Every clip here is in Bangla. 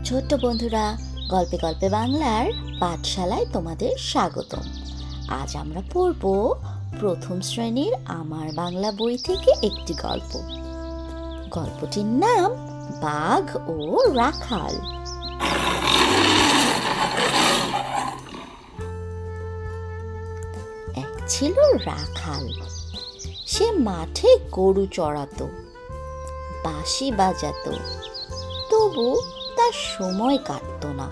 ছোট্ট বন্ধুরা, গল্পে গল্পে বাংলার পাঠশালায় তোমাদের স্বাগতম। আজ আমরা পড়ব প্রথম শ্রেণীর আমার বাংলা বই থেকে একটি গল্প। গল্পটির নাম বাঘ ও রাখাল। এক ছিল রাখাল। সে মাঠে গরু চড়াতো, বাঁশি বাজাতো, তবু তার সময় কাটত না।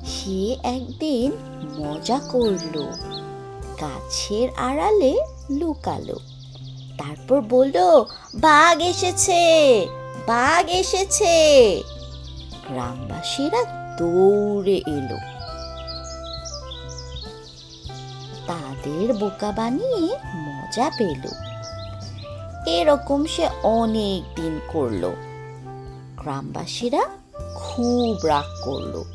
সে একদিন মজা করলো, গাছের আড়ালে লুকালো। তারপর বলল, বাঘ এসেছে, বাঘ এসেছে। গ্রামবাসীরা দৌড়ে এলো। তাদের বোকা বানিয়ে মজা পেল। এরকম সে অনেক দিন করলো। গ্রামবাসীরা খুব রাগ করলো।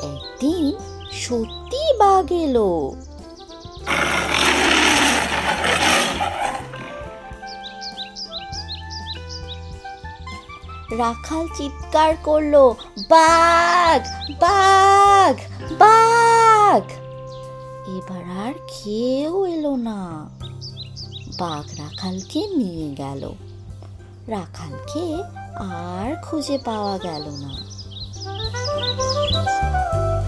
একদিন সত্যি বাঘ এলো। রাখাল চিৎকার করলো, বাঘ বাঘ বাঘ। এবার আর কেউ এলো না। বাঘ রাখালকে নিয়ে গেল। রাখালকে আর খুঁজে পাওয়া গেল না।